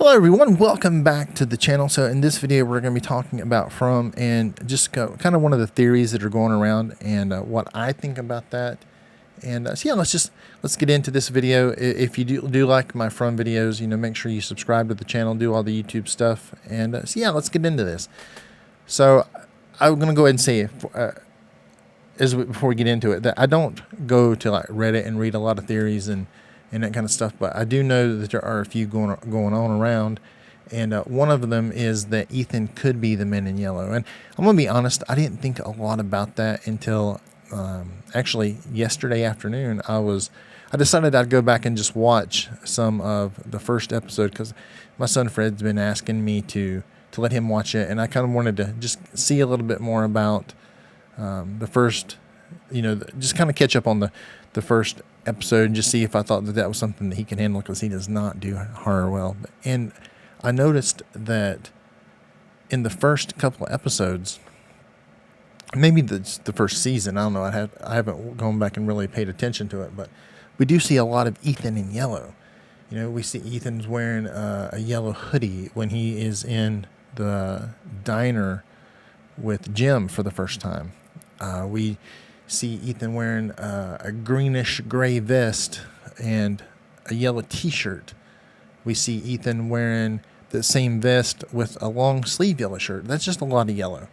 Hello everyone, welcome back to the channel. So in this video we're going to be talking about From and just kind of one of the theories that are going around and what I think about that. And so yeah, let's get into this video. If you do like my From videos, make sure you subscribe to the channel, do all the YouTube stuff, and so yeah, let's get into this. So I'm going to go ahead and say before we get into it that I don't go to like Reddit and read a lot of theories and that kind of stuff, but I do know that there are a few going on around, and one of them is that Ethan could be the Man in Yellow. And I'm gonna be honest, I didn't think a lot about that until actually yesterday afternoon. I decided I'd go back and just watch some of the first episode because my son Fred's been asking me to let him watch it, and I kind of wanted to just see a little bit more about the first, just kind of catch up on the first episode and just see if I thought that was something that he can handle, because he does not do horror well. And I noticed that in the first couple of episodes, maybe the first season, I don't know, I haven't gone back and really paid attention to it, but we do see a lot of Ethan in yellow. We see Ethan's wearing a yellow hoodie when he is in the diner with Jim for the first time. We see Ethan wearing a greenish gray vest and a yellow t-shirt. We see Ethan wearing the same vest with a long sleeve yellow shirt. That's just a lot of yellow.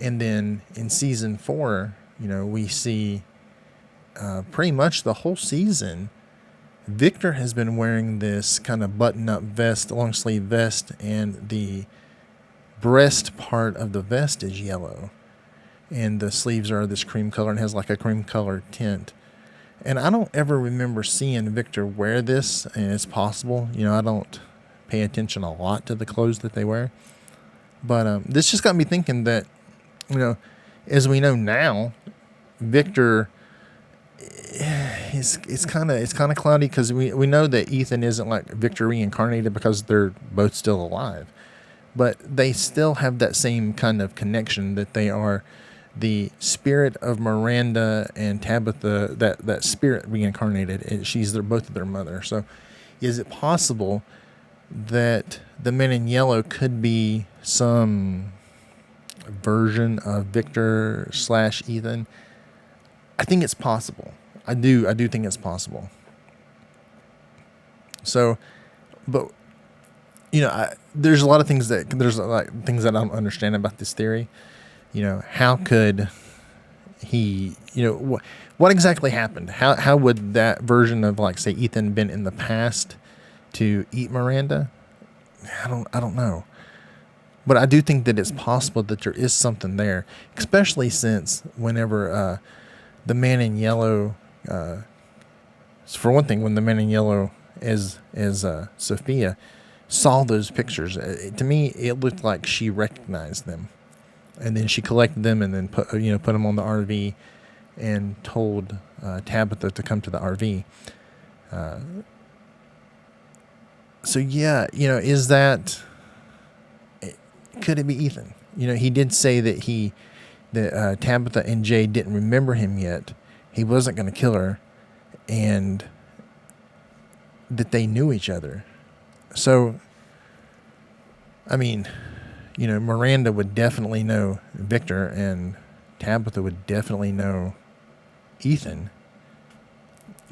And then in season 4, we see pretty much the whole season, Victor has been wearing this kind of button-up vest, long sleeve vest, and the breast part of the vest is yellow. And the sleeves are this cream color and has like a cream color tint. And I don't ever remember seeing Victor wear this, and it's possible. I don't pay attention a lot to the clothes that they wear. But this just got me thinking that, as we know now, Victor, it's kind of cloudy, because we know that Ethan isn't like Victor reincarnated because they're both still alive. But they still have that same kind of connection, that they are the spirit of Miranda and Tabitha, that spirit reincarnated, and they're both their mother. So is it possible that the Man in Yellow could be some version of Victor / Ethan? I think it's possible. I do think it's possible. So, but there's a lot of things that I don't understand about this theory. How could he, what exactly happened? How would that version of, like, say, Ethan been in the past to eat Miranda? I don't know. But I do think that it's possible that there is something there, especially since whenever the Man in Yellow, for one thing, when the Man in Yellow as Sophia saw those pictures, to me it looked like she recognized them. And then she collected them and then put them on the RV and told Tabitha to come to the RV. So yeah, could it be Ethan? He did say that Tabitha and Jay didn't remember him yet. He wasn't going to kill her, and that they knew each other. So, I mean, Miranda would definitely know Victor, and Tabitha would definitely know Ethan.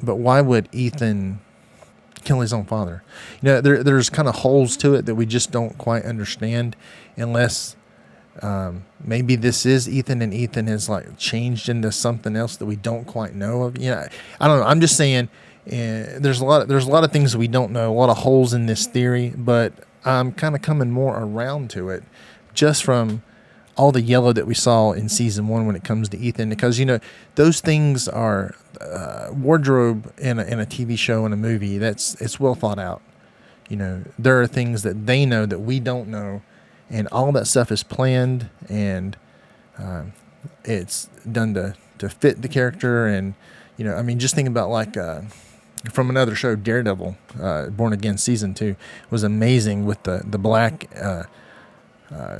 But why would Ethan kill his own father? There's kind of holes to it that we just don't quite understand, unless maybe this is Ethan, and Ethan has like changed into something else that we don't quite know of. I don't know. I'm just saying, there's a lot of things we don't know, a lot of holes in this theory, but I'm kind of coming more around to it just from all the yellow that we saw in season 1 when it comes to Ethan, because those things are wardrobe in a TV show and a movie. It's well thought out. There are things that they know that we don't know, and all that stuff is planned, and it's done to fit the character. And just think about, like, from another show, Daredevil, Born Again season 2 was amazing with the black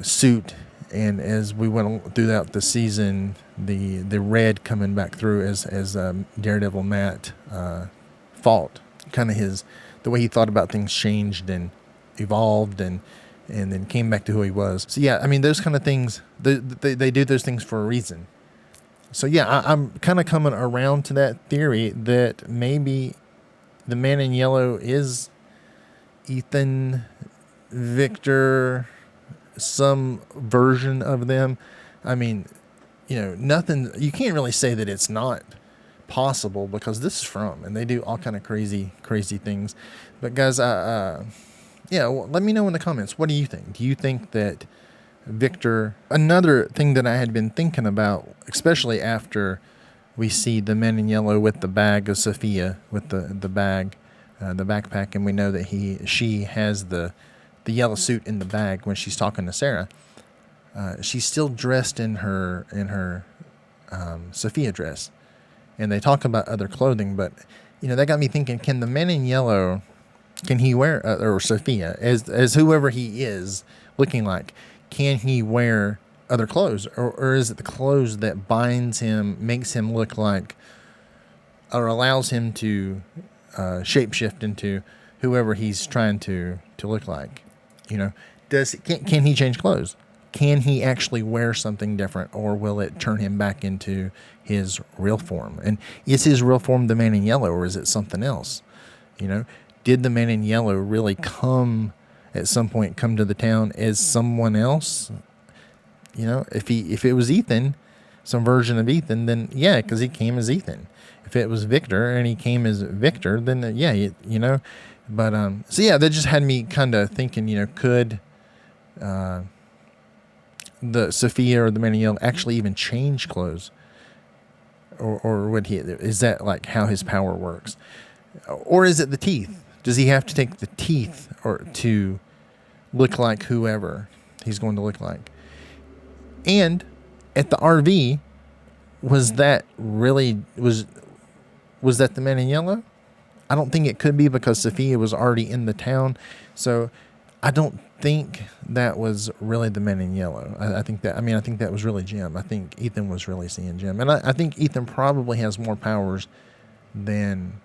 suit, and as we went throughout the season, the red coming back through as Daredevil Matt fought. Kind of the way he thought about things changed, and evolved and then came back to who he was. So yeah, I mean, those kind of things, they do those things for a reason. So yeah, I'm kind of coming around to that theory that maybe the man in yellow is Ethan, Victor, some version of them. I mean, nothing, you can't really say that it's not possible, because this is From, and they do all kind of crazy things. But guys, yeah, well, let me know in the comments, what do you think? Do you think that Victor, another thing that I had been thinking about, especially after we see the man in yellow with the bag of Sophia, with the bag, the backpack, and we know that she has the yellow suit in the bag when she's talking to Sarah. She's still dressed in her Sophia dress, and they talk about other clothing, but that got me thinking: can the man in yellow, can he wear, or Sophia, as whoever he is looking like, can he wear other clothes, or is it the clothes that binds him, makes him look like, or allows him to shapeshift into whoever he's trying to look like? Can he change clothes? Can he actually wear something different, or will it turn him back into his real form? And is his real form the man in yellow, or is it something else? Did the man in yellow really at some point come to the town as someone else? If it was Ethan, some version of Ethan, then yeah, because he came as Ethan. If it was Victor and he came as Victor, then yeah, But so yeah, that just had me kind of thinking, could the Sophia or the man in yellow actually even change clothes, or would he? Is that like how his power works, or is it the teeth? Does he have to take the teeth or to look like whoever he's going to look like? And at the RV, was that the man in yellow? I don't think it could be, because Sophia was already in the town. So I don't think that was really the man in yellow. I think that was really Jim. I think Ethan was really seeing Jim. And I think Ethan probably has more powers than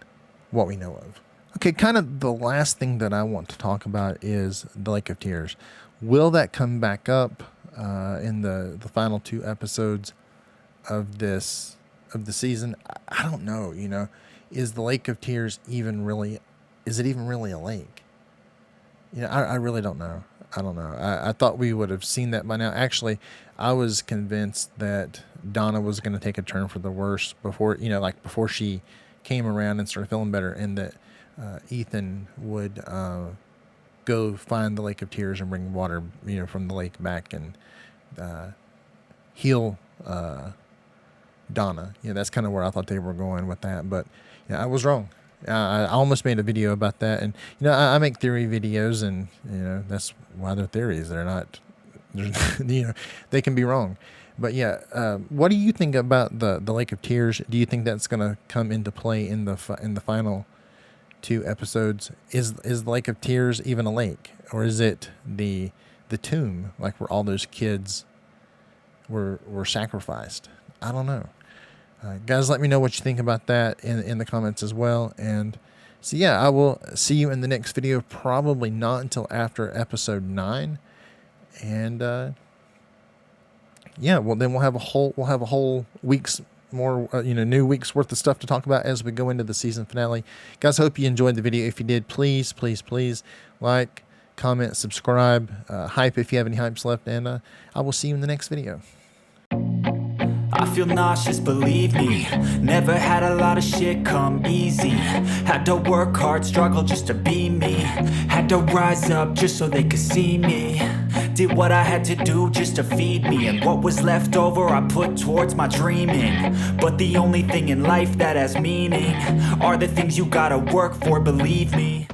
what we know of. Okay, kind of the last thing that I want to talk about is the Lake of Tears. Will that come back up in the final 2 episodes of the season? I don't know. Is the Lake of Tears even really a lake? I really don't know. I don't know. I thought we would have seen that by now. Actually, I was convinced that Donna was going to take a turn for the worse before she came around and started feeling better, and that Ethan would go find the Lake of Tears and bring water, from the lake back, and heal Donna. That's kind of where I thought they were going with that, but I was wrong. I almost made a video about that, and I make theory videos, and that's why they're theories. They're not, they can be wrong. But yeah, what do you think about the Lake of Tears? Do you think that's going to come into play in the final 2 episodes? Is the Lake of Tears even a lake, or is it the tomb, like where all those kids were sacrificed? I don't know. Guys, let me know what you think about that in the comments as well. And so yeah, I will see you in the next video, probably not until after episode 9. And yeah, well then we'll have a whole week's more new week's worth of stuff to talk about as we go into the season finale. Guys, hope you enjoyed the video. If you did, please like, comment, subscribe, hype if you have any hypes left, and I will see you in the next video. I feel nauseous, believe me. Never had a lot of shit come easy. Had to work hard, struggle just to be me. Had to rise up just so they could see me. Did what I had to do just to feed me, and what was left over I put towards my dreaming. But the only thing in life that has meaning are the things you gotta work for, believe me.